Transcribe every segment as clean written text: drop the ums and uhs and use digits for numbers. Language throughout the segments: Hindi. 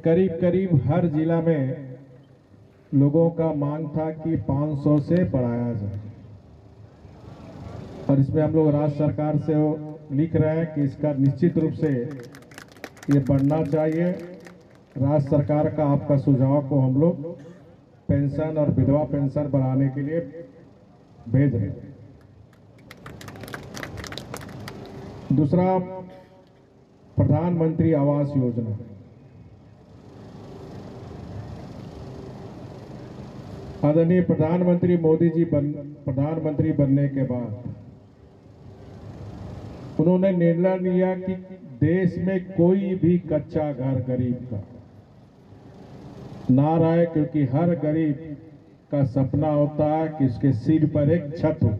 करीब करीब हर जिला में लोगों का मांग था कि 500 से बढ़ाया जाए, और इसमें हम लोग राज्य सरकार से लिख रहे हैं कि इसका निश्चित रूप से ये बढ़ना चाहिए। राज्य सरकार का आपका सुझाव को हम लोग पेंशन और विधवा पेंशन बढ़ाने के लिए भेज रहे हैं। दूसरा, प्रधानमंत्री आवास योजना। आदरणीय प्रधानमंत्री मोदी जी प्रधानमंत्री बनने के बाद उन्होंने निर्णय लिया कि देश में कोई भी कच्चा घर गरीब का ना रहे, क्योंकि हर गरीब का सपना होता है कि उसके सिर पर एक छत हो।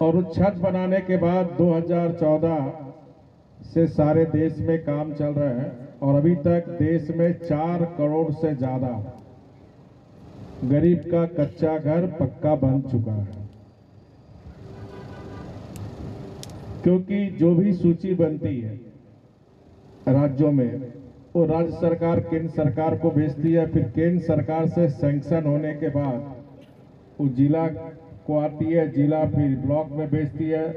और उस छत बनाने के बाद 2014 से सारे देश में काम चल रहा है, और अभी तक देश में 4 करोड़ से ज्यादा गरीब का कच्चा घर पक्का बन चुका है। क्योंकि जो भी सूची बनती है राज्यों में, वो राज्य सरकार केंद्र सरकार को भेजती है, फिर केंद्र सरकार से सैंक्शन होने के बाद वो जिला को आती है, जिला फिर ब्लॉक में भेजती है।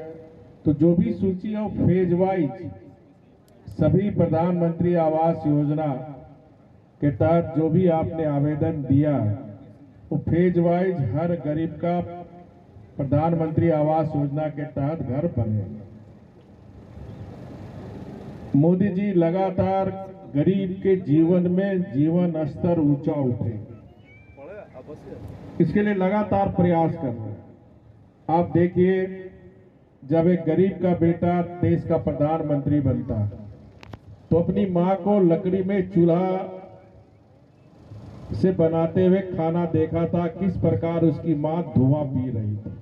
तो जो भी सूची है वो फेज वाइज सभी प्रधानमंत्री आवास योजना के तहत जो भी आपने आवेदन दिया वो फेज वाइज हर गरीब का प्रधानमंत्री आवास योजना के तहत घर बनेगा। मोदी जी लगातार गरीब के जीवन में जीवन स्तर ऊंचा उठे, इसके लिए लगातार प्रयास कर रहे हैं। आप देखिए, जब एक गरीब का बेटा देश का प्रधानमंत्री बनता है तो अपनी मां को लकड़ी में चूल्हा से बनाते हुए खाना देखा था, किस प्रकार उसकी मां धुआं पी रही थी।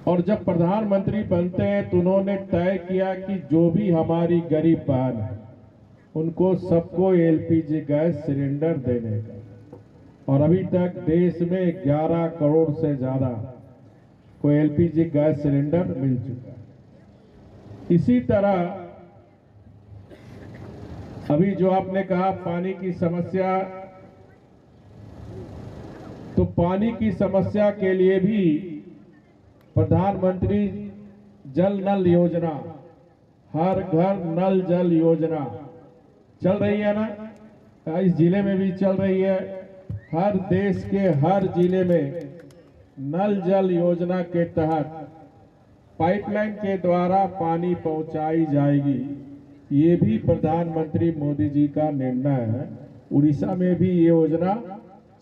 और जब प्रधानमंत्री बनते हैं तो उन्होंने तय किया कि जो भी हमारी गरीब बहन है उनको सबको एलपीजी गैस सिलेंडर देने का। और अभी तक देश में 11 करोड़ से ज्यादा को एलपीजी गैस सिलेंडर मिल चुका है। इसी तरह अभी जो आपने कहा पानी की समस्या, तो पानी की समस्या के लिए भी प्रधानमंत्री जल नल योजना, हर घर नल जल योजना चल रही है ना, इस जिले में भी चल रही है। हर देश के हर जिले में नल जल योजना के तहत पाइपलाइन के द्वारा पानी पहुंचाई जाएगी। ये भी प्रधानमंत्री मोदी जी का निर्णय है। उड़ीसा में भी ये योजना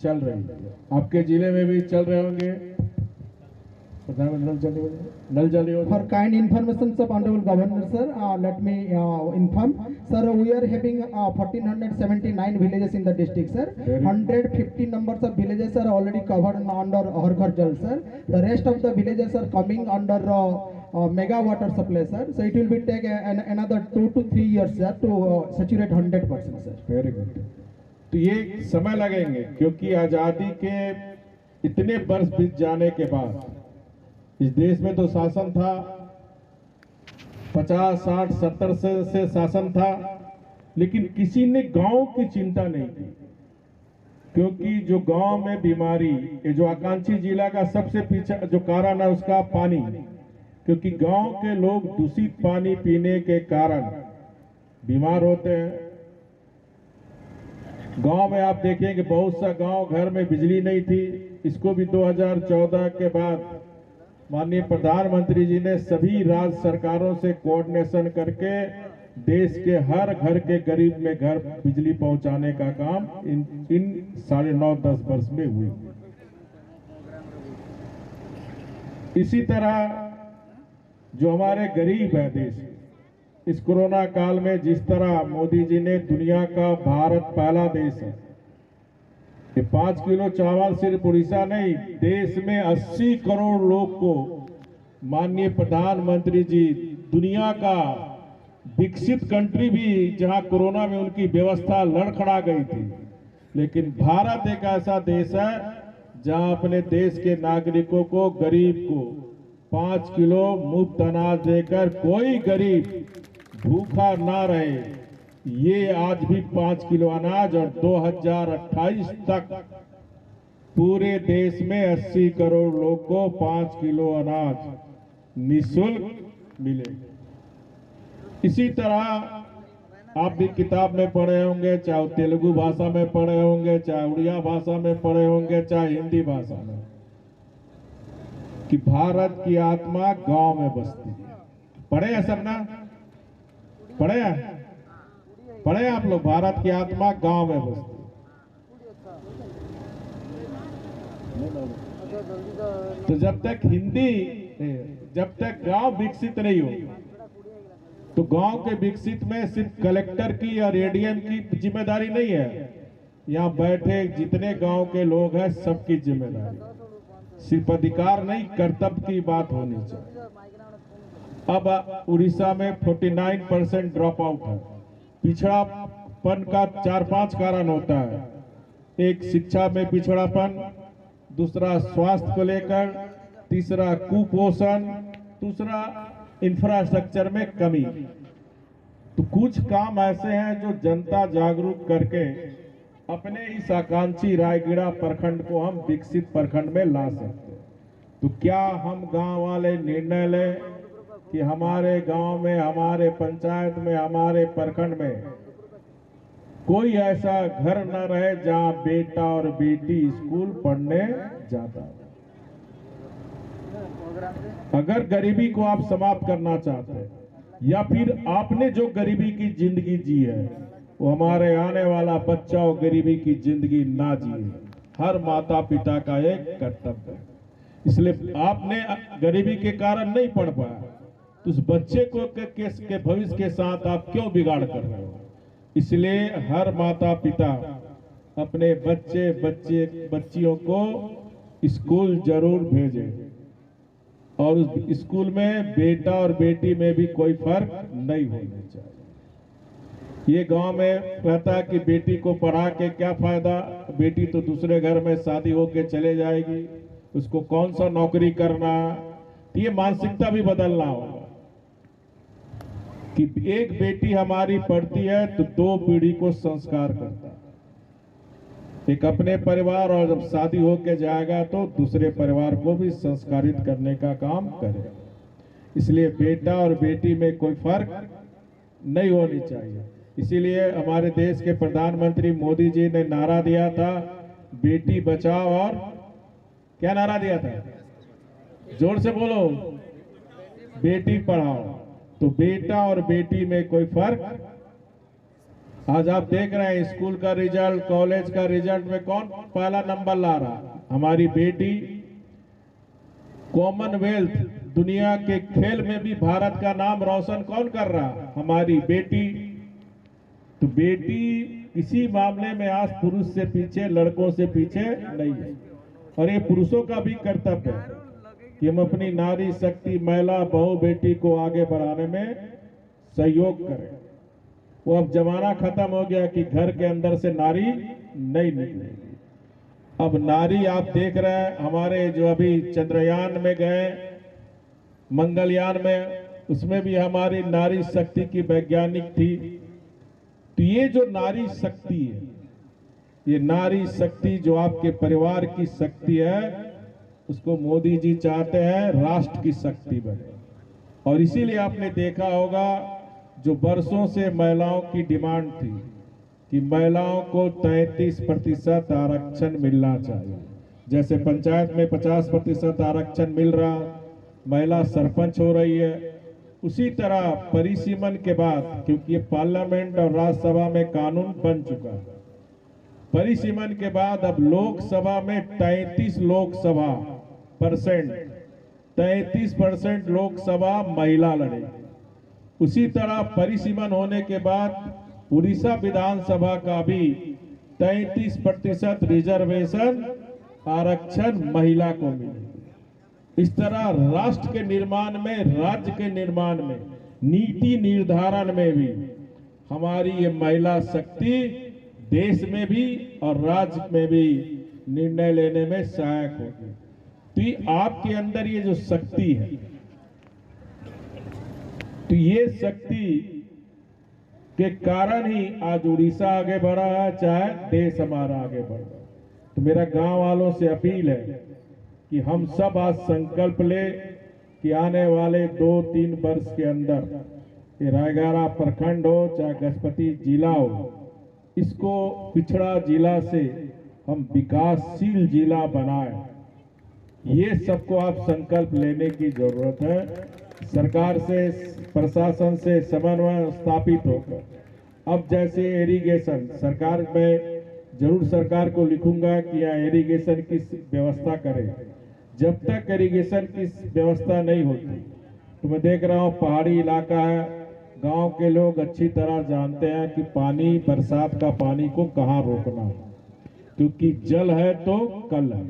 चल रही है, आपके जिले में भी चल रहे होंगे नल जल योजना। For kind information of Honorable Governor sir, let me inform sir, we are having 1479 villages in the district sir. 150 numbers of villages are already covered under Har Ghar Jal sir. The rest of the villages are coming under mega water supply sir. So it will be take another 2 to 3 years sir to saturate 100% sir. Very good. तो ये समय लगेंगे, क्योंकि आजादी के इतने वर्ष बीत जाने के बाद इस देश में तो शासन था, 50, 60, 70 से शासन था, लेकिन किसी ने गांव की चिंता नहीं की। क्योंकि जो गांव में बीमारी, ये जो आकांक्षी जिला का सबसे पीछे जो कारण है उसका पानी, क्योंकि गांव के लोग दूषित पानी पीने के कारण बीमार होते हैं। गांव में आप देखेंगे बहुत सा गांव घर में बिजली नहीं थी, इसको भी 2014 के बाद माननीय प्रधानमंत्री जी ने सभी राज्य सरकारों से कोऑर्डिनेशन करके देश के हर घर के गरीब में घर बिजली पहुंचाने का काम इन 9.5-10 वर्ष में हुई। इसी तरह जो हमारे गरीब है देश, इस कोरोना काल में जिस तरह मोदी जी ने दुनिया का भारत पहला देश है कि 5 किलो चावल सिर्फ उड़ीसा नहीं, देश में 80 करोड़ लोग को माननीय प्रधानमंत्री जी दुनिया का विकसित कंट्री भी जहां कोरोना में उनकी व्यवस्था लड़खड़ा गई थी, लेकिन भारत एक ऐसा देश है जहां अपने देश के नागरिकों को, गरीब को 5 किलो मुफ्त अनाज देकर कोई गरीब भूखा ना रहे, ये आज भी 5 किलो अनाज और 2028 तक पूरे देश में 80 करोड़ लोग को 5 किलो अनाज निःशुल्क मिले। इसी तरह आप भी किताब में पढ़े होंगे, चाहे तेलुगु भाषा में पढ़े होंगे, चाहे उड़िया भाषा में पढ़े होंगे, चाहे हिंदी भाषा में, कि भारत की आत्मा गांव में बसती है। पढ़े हैं सब ना? पढ़े हैं? पढ़े आप लोग? भारत की आत्मा गांव में बसती है। तो जब तक गांव विकसित नहीं हो, तो गांव के विकसित में सिर्फ कलेक्टर की और एडीएम की जिम्मेदारी नहीं है। यहाँ बैठे जितने गांव के लोग हैं सबकी जिम्मेदारी, सिर्फ अधिकार नहीं कर्तव्य की बात होनी चाहिए। अब उड़ीसा में 49% ड्रॉप आउट है। पिछड़ापन का 4-5 कारण होता है। एक शिक्षा में पिछड़ापन, दूसरा स्वास्थ्य को लेकर, तीसरा कुपोषण, दूसरा इंफ्रास्ट्रक्चर में कमी। तो कुछ काम ऐसे हैं जो जनता जागरूक करके अपने इस आकांक्षी रायगढ़ प्रखंड को हम विकसित प्रखंड में ला सकते हैं। तो क्या हम गांव वाले निर्णय लें कि हमारे गांव में, हमारे पंचायत में, हमारे प्रखंड में कोई ऐसा घर न रहे जहां बेटा और बेटी स्कूल पढ़ने जाता है। अगर गरीबी को आप समाप्त करना चाहते हैं, या फिर आपने जो गरीबी की जिंदगी जी है वो हमारे आने वाला बच्चा और गरीबी की जिंदगी ना जिए, हर माता पिता का एक कर्तव्य है। इसलिए आपने गरीबी के कारण नहीं पढ़ पाया, तो उस बच्चे को के भविष्य के साथ आप क्यों बिगाड़ कर रहे हो? इसलिए हर माता पिता अपने बच्चियों को स्कूल जरूर भेजे, और उस स्कूल में बेटा और बेटी में भी कोई फर्क नहीं होना चाहिए। ये गांव में कहता है कि बेटी को पढ़ा के क्या फायदा, बेटी तो दूसरे घर में शादी होके चले जाएगी, उसको कौन सा नौकरी करना। ये मानसिकता भी बदलना होगा कि एक बेटी हमारी पढ़ती है तो 2 पीढ़ी को संस्कार करता है। एक अपने परिवार, और जब शादी होके जाएगा तो दूसरे परिवार को भी संस्कारित करने का काम करे। इसलिए बेटा और बेटी में कोई फर्क नहीं होनी चाहिए। इसीलिए हमारे देश के प्रधानमंत्री मोदी जी ने नारा दिया था, बेटी बचाओ, और क्या नारा दिया था? जोर से बोलो, बेटी पढ़ाओ। तो बेटा और बेटी में कोई फर्क। आज आप देख रहे हैं स्कूल का रिजल्ट, कॉलेज का रिजल्ट में कौन पहला नंबर ला रहा? हमारी बेटी। कॉमनवेल्थ दुनिया के खेल में भी भारत का नाम रोशन कौन कर रहा? हमारी बेटी। तो बेटी किसी मामले में आज पुरुष से पीछे, लड़कों से पीछे नहीं है। और ये पुरुषों का भी कर्तव्य है कि हम अपनी नारी शक्ति, महिला, बहू, बेटी को आगे बढ़ाने में सहयोग करें। वो अब जमाना खत्म हो गया कि घर के अंदर से नारी नहीं निकलेगी। अब नारी आप देख रहे हैं, हमारे जो अभी चंद्रयान में गए, मंगलयान में, उसमें भी हमारी नारी शक्ति की वैज्ञानिक थी। तो ये जो नारी शक्ति है, ये नारी शक्ति जो आपके परिवार की शक्ति है, उसको मोदी जी चाहते हैं राष्ट्र की शक्ति बने। और इसीलिए आपने देखा होगा, जो वर्षों से महिलाओं की डिमांड थी कि महिलाओं को 33% आरक्षण मिलना चाहिए। जैसे पंचायत में 50% आरक्षण मिल रहा, महिला सरपंच हो रही है, उसी तरह परिसीमन के बाद, क्योंकि ये पार्लियामेंट और राज्यसभा में कानून बन चुका है, परिसीमन के बाद अब लोकसभा में 33% लोकसभा महिला लड़ेगी। उसी तरह परिसीमन होने के बाद उड़ीसा विधानसभा का भी 33% रिजर्वेशन आरक्षण महिला को मिलेगी। इस तरह राष्ट्र के निर्माण में, राज्य के निर्माण में, नीति निर्धारण में भी हमारी ये महिला शक्ति देश में भी और राज्य में भी निर्णय लेने में सहायक होगी। तो आपके अंदर ये जो शक्ति है, तो ये शक्ति के कारण ही आज उड़ीसा आगे बढ़ा है, चाहे देश हमारा आगे बढ़ा है। तो मेरा गांव वालों से अपील है कि हम सब आज संकल्प ले कि आने वाले 2-3 वर्ष के अंदर ये रायगढ़ प्रखंड हो चाहे गजपति जिला हो, इसको पिछड़ा जिला से हम विकासशील जिला बनाए। ये सबको आप संकल्प लेने की जरूरत है। सरकार से, प्रशासन से समन्वय स्थापित होकर अब जैसे इरिगेशन सरकार में जरूर सरकार को लिखूंगा कि यहाँ इरिगेशन की व्यवस्था करें। जब तक इरिगेशन की व्यवस्था नहीं होती, तो मैं देख रहा हूँ पहाड़ी इलाका है, गांव के लोग अच्छी तरह जानते हैं कि पानी, बरसात का पानी को कहाँ रोकना है, क्योंकि जल है तो कल है।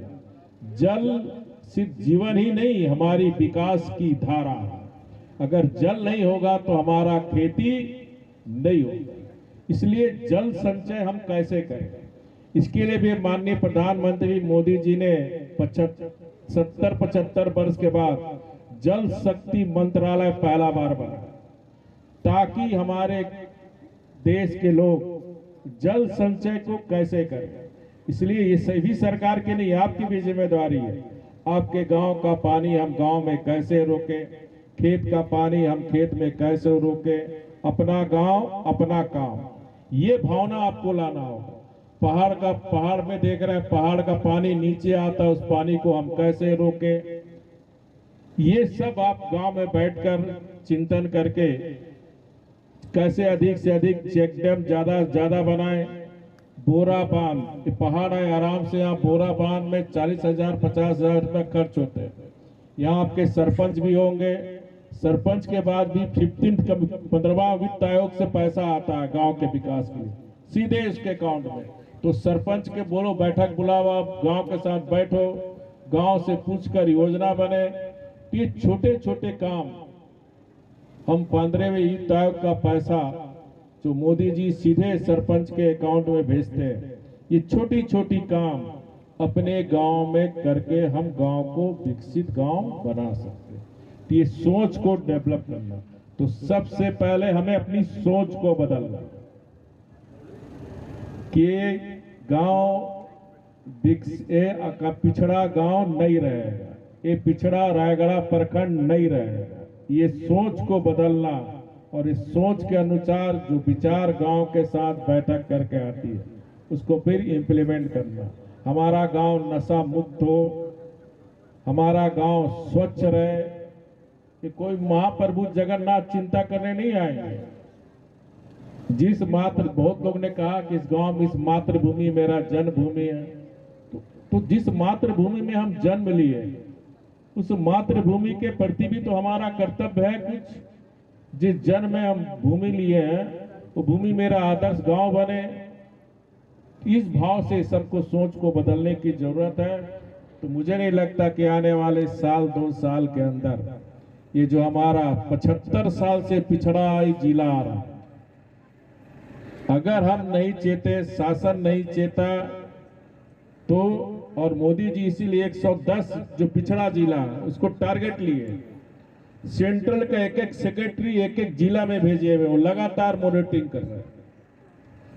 जल सिर्फ जीवन ही नहीं, हमारी विकास की धारा है। अगर जल नहीं होगा तो हमारा खेती नहीं होगा। इसलिए जल संचय हम कैसे करें, इसके लिए भी माननीय प्रधानमंत्री मोदी जी ने 70-75 वर्ष के बाद जल शक्ति मंत्रालय पहला बार बनाया, ताकि हमारे देश के लोग जल संचय को कैसे करें। इसलिए ये सभी सरकार की नहीं, आपकी भी जिम्मेदारी है। आपके गांव का पानी हम गांव में कैसे रोकें, खेत का पानी हम खेत में कैसे रोकें, अपना गांव अपना काम, ये भावना आपको लाना होगा। पहाड़ में देख रहे हैं, पहाड़ का पानी नीचे आता है, उस पानी को हम कैसे रोकें, ये सब आप गांव में बैठकर चिंतन करके कैसे अधिक से अधिक चेक डैम ज्यादा बनाएं। बोरा बांध, पहाड़ है, आराम से आप बोरा बांध में 40,000 50,000 रुपये खर्च होते हैं। यहाँ आपके सरपंच भी होंगे, सरपंच के बाद भी 15वां वित्त आयोग से पैसा आता है गांव के विकास के लिए, सीधे उसके अकाउंट में। तो सरपंच के बोलो, बैठक बुलाओ, आप गांव के साथ बैठो, गांव से पूछकर योजना बने। ये छोटे छोटे काम हम 15वें वित्त आयोग का पैसा जो मोदी जी सीधे सरपंच के अकाउंट में भेजते हैं, ये छोटी छोटी काम अपने गांव में करके हम गांव को विकसित गांव बना सकते हैं। तो ये सोच को डेवलप करना, तो सबसे पहले हमें अपनी सोच को बदलना कि गांव पिछड़ा गांव नहीं रहेगा, ये पिछड़ा रायगढ़ प्रखंड नहीं रहेगा। ये सोच को बदलना और इस सोच के अनुसार जो विचार गांव के साथ बैठक करके आती है, उसको फिर इम्प्लीमेंट करना। हमारा गांव नशा मुक्त हो, हमारा गांव स्वच्छ रहे। ये कोई महाप्रभु जगन्नाथ चिंता करने नहीं आएंगे। बहुत लोग ने कहा कि इस गांव में, इस मातृभूमि मेरा जन्मभूमि है, तो जिस मातृभूमि में हम जन्म लिए, उस मातृभूमि के प्रति भी तो हमारा कर्तव्य है कुछ। जिस जन्म में हम भूमि लिए हैं, वो भूमि मेरा आदर्श गांव बने। इस भाव से सबको सोच को बदलने की जरूरत है। तो मुझे नहीं लगता कि आने वाले साल 2 साल के अंदर ये जो हमारा 75 साल से पिछड़ा ही जिला आ रहा, अगर हम नहीं चेते, शासन नहीं चेता, तो और मोदी जी इसीलिए 110 जो पिछड़ा जिला है उसको टारगेट लिए, सेंट्रल का एक सेक्रेटरी एक जिला में भेजे हुए, वो लगातार मॉनिटरिंग कर रहे हैं।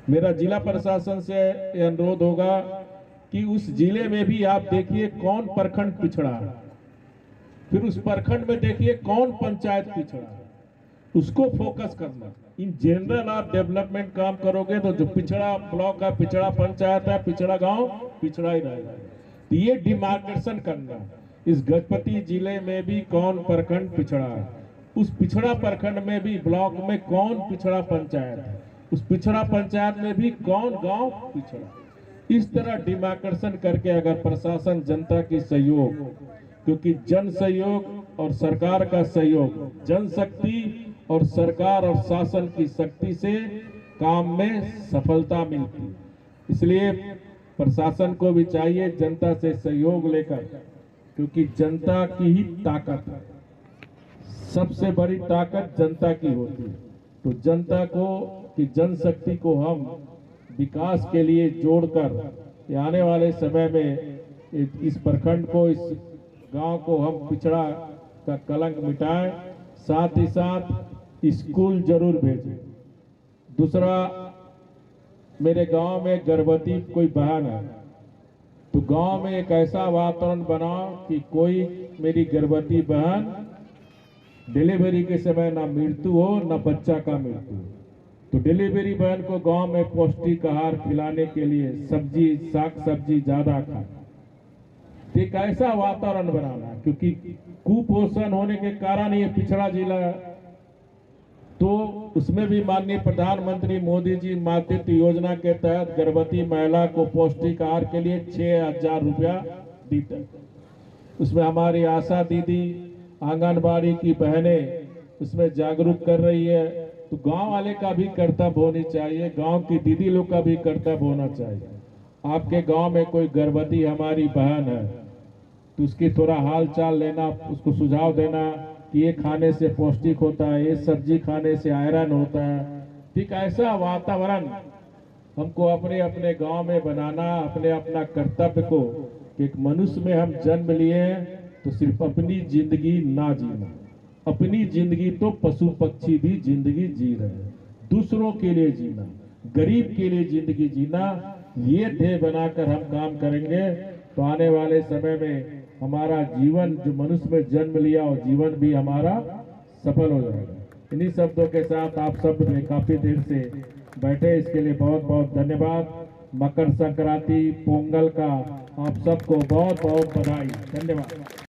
मेरा जिला प्रशासन से यह अनुरोध होगा कि उस जिले में भी आप देखिए कौन प्रखंड पिछड़ा है, फिर उस प्रखंड में देखिए कौन पंचायत पिछड़ा है, उसको फोकस करना। इन जनरल आप डेवलपमेंट काम करोगे तो जो पिछड़ा ब्लॉक है, पिछड़ा पंचायत है, पिछड़ा गांव पिछड़ा ही रहेगा। तो ये डिमार्केशन करना, इस गजपति जिले में भी कौन प्रखंड पिछड़ा है, उस पिछड़ा प्रखंड में भी ब्लॉक में कौन पिछड़ा पंचायत है, उस पिछड़ा पंचायत में भी कौन गांव पिछड़ा। इस तरह डिमार्केशन करके अगर प्रशासन, जनता की सहयोग, क्योंकि जन सहयोग और सरकार का सहयोग, जनशक्ति और सरकार और शासन की शक्ति से काम में सफलता मिलती। इसलिए प्रशासन को भी चाहिए जनता से सहयोग लेकर, क्योंकि जनता की ही ताकत है, सबसे बड़ी ताकत जनता की होती है। तो जनता को की जनशक्ति को हम विकास के लिए जोड़कर आने वाले समय में इस प्रखंड को, इस गांव को हम पिछड़ा का कलंक मिटाएं। साथ ही साथ स्कूल जरूर भेजें, दूसरा, मेरे गांव में गर्भवती कोई बहन है तो गांव में एक ऐसा वातावरण बनाओ कि कोई मेरी गर्भवती बहन डिलीवरी के समय ना मृत्यु हो ना बच्चा का मृत्यु हो। तो डिलीवरी बहन को गांव में पौष्टिक आहार खिलाने के लिए सब्जी साग सब्जी ज्यादा खाए, तो एक ऐसा वातावरण बनाना, क्योंकि कुपोषण होने के कारण ये पिछड़ा जिला है। तो उसमें भी माननीय प्रधानमंत्री मोदी जी मातृत्व योजना के तहत गर्भवती महिला को पौष्टिक आहार के लिए 6,000 रुपया देते हैं। उसमें हमारी आशा दीदी, आंगनबाड़ी की बहनें उसमें जागरूक कर रही है। तो गांव वाले का भी कर्तव्य होनी चाहिए, गांव की दीदी लोग का भी कर्तव्य होना चाहिए। आपके गांव में कोई गर्भवती हमारी बहन है तो उसकी थोड़ा हाल चाल लेना, उसको सुझाव देना कि ये खाने से पौष्टिक होता है, ये सब्जी खाने से आयरन होता है। ठीक ऐसा वातावरण हमको अपने अपने गांव में बनाना, अपने अपना कर्तव्य को कि एक मनुष्य में हम जन्म लिए हैं तो सिर्फ अपनी जिंदगी ना जीना, अपनी जिंदगी तो पशु पक्षी भी जिंदगी जी रहे हैं, दूसरों के लिए जीना, गरीब के लिए जिंदगी जीना, ये ध्येय बनाकर हम काम करेंगे तो आने वाले समय में हमारा जीवन जो मनुष्य में जन्म लिया और जीवन भी हमारा सफल हो जाएगा। इन्हीं शब्दों के साथ आप सब ने काफी देर से बैठे, इसके लिए बहुत बहुत धन्यवाद। मकर संक्रांति पोंगल का आप सबको बहुत बहुत बधाई, धन्यवाद।